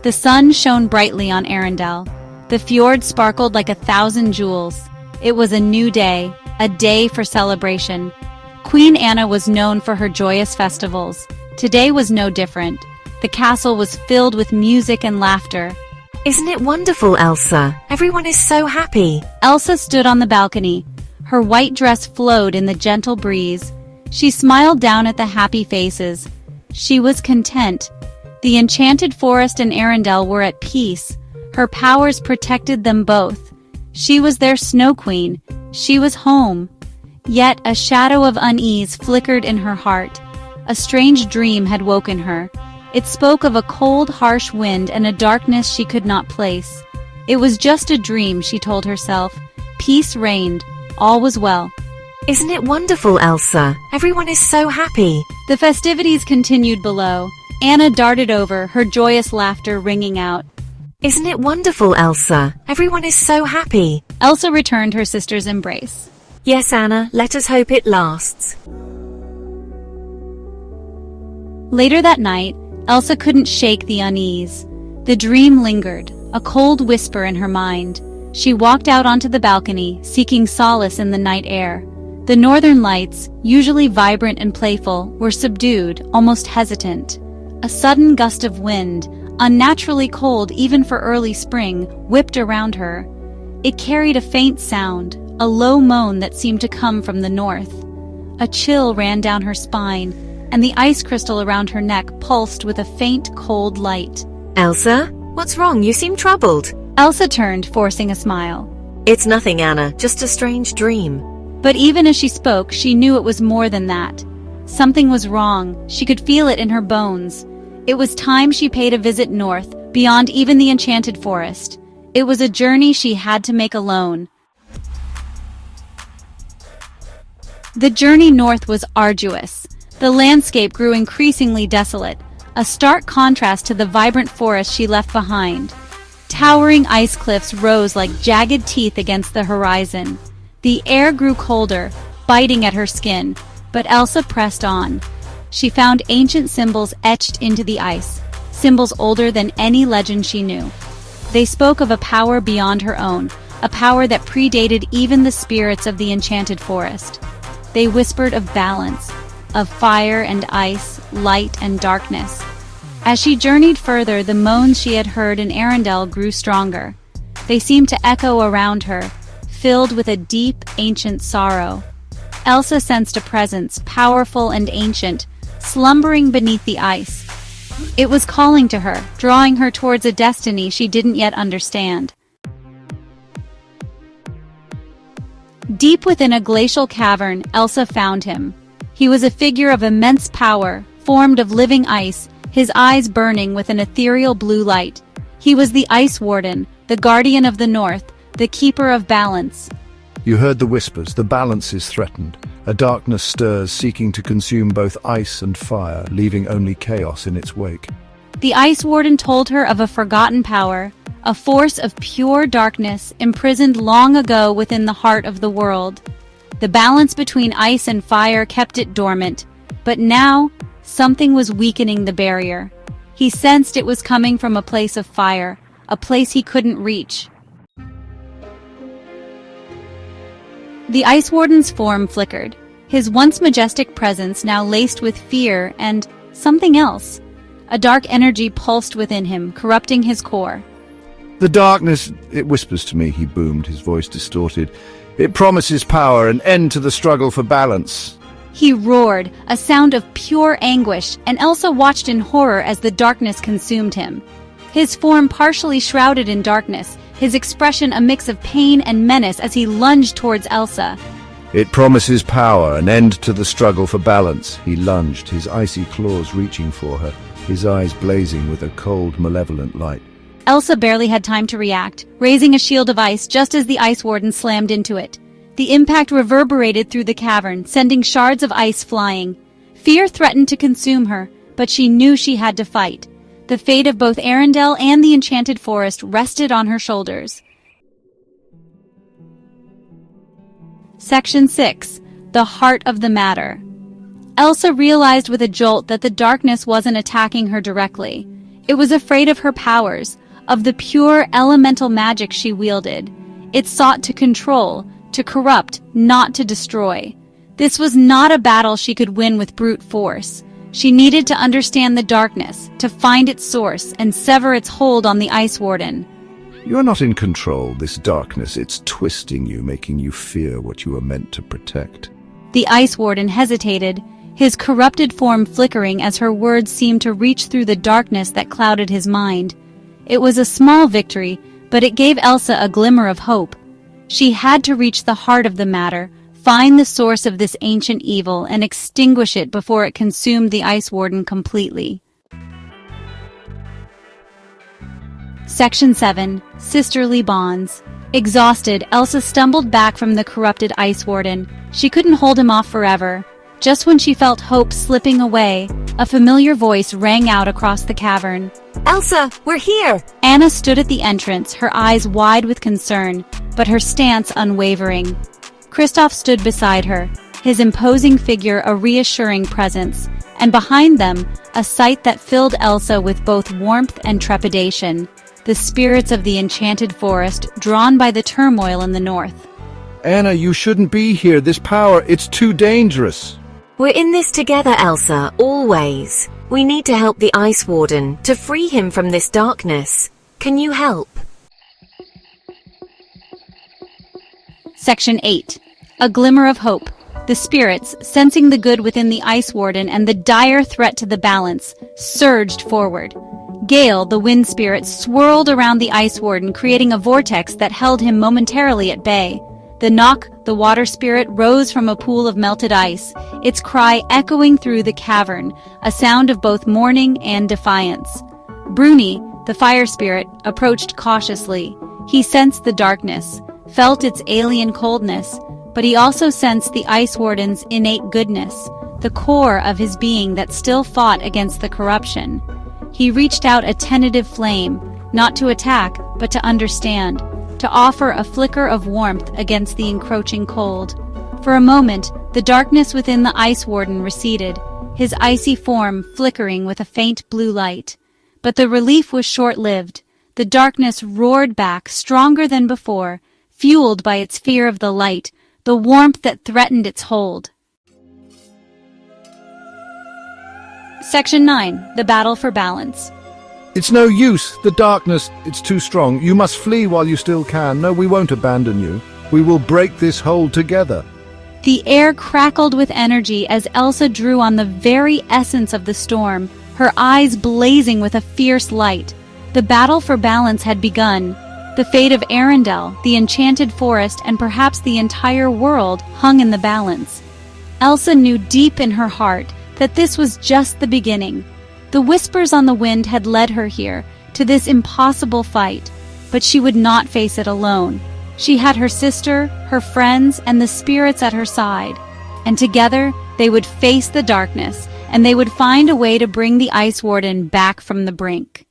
The sun shone brightly on Arendelle. The fjord sparkled like 1,000 jewels. It was a new day, a day for celebration. Queen Anna was known for her joyous festivals. Today was no different. The castle was filled with music and laughter. Isn't it wonderful, Elsa? Everyone is so happy. Elsa stood on the balcony. Her white dress flowed in the gentle breeze. She smiled down at the happy faces. She was content. The enchanted forest and Arendelle were at peace. Her powers protected them both. She was their snow queen. She was home. Yet a shadow of unease flickered in her heart. A strange dream had woken her. It spoke of a cold, harsh wind and a darkness she could not place. It was just a dream, she told herself. Peace reigned. All was well. Isn't it wonderful, Elsa? Everyone is so happy. The festivities continued below. Anna darted over, her joyous laughter ringing out. Isn't it wonderful, Elsa? Everyone is so happy. Elsa returned her sister's embrace. Yes, Anna, let us hope it lasts. Later that night, Elsa couldn't shake the unease. The dream lingered, a cold whisper in her mind. She walked out onto the balcony, seeking solace in the night air. The northern lights, usually vibrant and playful, were subdued, almost hesitant. A sudden gust of wind, unnaturally cold even for early spring, whipped around her. It carried a faint sound, a low moan that seemed to come from the north. A chill ran down her spine, and the ice crystal around her neck pulsed with a faint, cold light. Elsa? What's wrong? You seem troubled. Elsa turned, forcing a smile. It's nothing, Anna, just a strange dream. But even as she spoke, she knew it was more than that. Something was wrong. She could feel it in her bones. It was time she paid a visit north, beyond even the enchanted forest. It was a journey she had to make alone. The journey north was arduous. The landscape grew increasingly desolate, a stark contrast to the vibrant forest she left behind. Towering ice cliffs rose like jagged teeth against the horizon. The air grew colder, biting at her skin, but Elsa pressed on. She found ancient symbols etched into the ice, symbols older than any legend she knew. They spoke of a power beyond her own, a power that predated even the spirits of the enchanted forest. They whispered of balance, of fire and ice, light and darkness. As she journeyed further, the moans she had heard in Arendelle grew stronger. They seemed to echo around her, filled with a deep, ancient sorrow. Elsa sensed a presence, powerful and ancient, slumbering beneath the ice. It was calling to her, drawing her towards a destiny she didn't yet understand. Deep within a glacial cavern, Elsa found him. He was a figure of immense power, formed of living ice, his eyes burning with an ethereal blue light. He was the Ice Warden, the guardian of the north, the keeper of balance. You heard the whispers. The balance is threatened. A darkness stirs, seeking to consume both ice and fire, leaving only chaos in its wake. The Ice Warden told her of a forgotten power, a force of pure darkness imprisoned long ago within the heart of the world. The balance between ice and fire kept it dormant, but now something was weakening the barrier. He sensed it was coming from a place of fire, a place he couldn't reach. The Ice Warden's form flickered, his once majestic presence now laced with fear and something else. A dark energy pulsed within him, corrupting his core. The darkness, it whispers to me, he boomed, his voice distorted. It promises power, an end to the struggle for balance. He roared, a sound of pure anguish, and Elsa watched in horror as the darkness consumed him. His form partially shrouded in darkness, his expression a mix of pain and menace as he lunged towards Elsa. It promises power, an end to the struggle for balance. He lunged, his icy claws reaching for her, his eyes blazing with a cold, malevolent light. Elsa barely had time to react, raising a shield of ice just as the Ice Warden slammed into it. The impact reverberated through the cavern, sending shards of ice flying. Fear threatened to consume her, but she knew she had to fight. The fate of both Arendelle and the enchanted forest rested on her shoulders. Section 6. The Heart of the Matter. Elsa realized with a jolt that the darkness wasn't attacking her directly. It was afraid of her powers, of the pure elemental magic she wielded. It sought to control, to corrupt, not to destroy. This was not a battle she could win with brute force. She needed to understand the darkness, to find its source, and sever its hold on the Ice Warden. You're not in control, this darkness. It's twisting you, making you fear what you are meant to protect. The Ice Warden hesitated, his corrupted form flickering as her words seemed to reach through the darkness that clouded his mind. It was a small victory, but it gave Elsa a glimmer of hope. She had to reach the heart of the matter, find the source of this ancient evil, and extinguish it before it consumed the Ice Warden completely. Section 7. Sisterly Bonds. Exhausted, Elsa stumbled back from the corrupted Ice Warden. She couldn't hold him off forever. Just when she felt hope slipping away, a familiar voice rang out across the cavern. Elsa, we're here! Anna stood at the entrance, her eyes wide with concern, but her stance unwavering. Kristoff stood beside her, his imposing figure a reassuring presence, and behind them, a sight that filled Elsa with both warmth and trepidation, the spirits of the enchanted forest drawn by the turmoil in the north. Anna, you shouldn't be here. This power, it's too dangerous. We're in this together, Elsa, always. We need to help the Ice Warden, to free him from this darkness. Can you help? Section 8. A Glimmer of Hope. The spirits, sensing the good within the Ice Warden and the dire threat to the balance, surged forward. Gale, the wind spirit, swirled around the Ice Warden, creating a vortex that held him momentarily at bay. The Knock, the water spirit, rose from a pool of melted ice, its cry echoing through the cavern, a sound of both mourning and defiance. Bruni, the fire spirit, approached cautiously. He sensed the darkness, felt its alien coldness, but he also sensed the Ice Warden's innate goodness, the core of his being that still fought against the corruption. He reached out a tentative flame, not to attack, but to understand, to offer a flicker of warmth against the encroaching cold. For a moment, the darkness within the Ice Warden receded, his icy form flickering with a faint blue light. But the relief was short-lived. The darkness roared back, stronger than before, fueled by its fear of the light, the warmth that threatened its hold. Section 9. The Battle for Balance. It's no use. The darkness, it's too strong. You must flee while you still can. No, we won't abandon you. We will break this hold together. The air crackled with energy as Elsa drew on the very essence of the storm, her eyes blazing with a fierce light. The battle for balance had begun. The fate of Arendelle, the enchanted forest, and perhaps the entire world hung in the balance. Elsa knew deep in her heart that this was just the beginning. The whispers on the wind had led her here, to this impossible fight, but she would not face it alone. She had her sister, her friends, and the spirits at her side, and together they would face the darkness, and they would find a way to bring the Ice Warden back from the brink.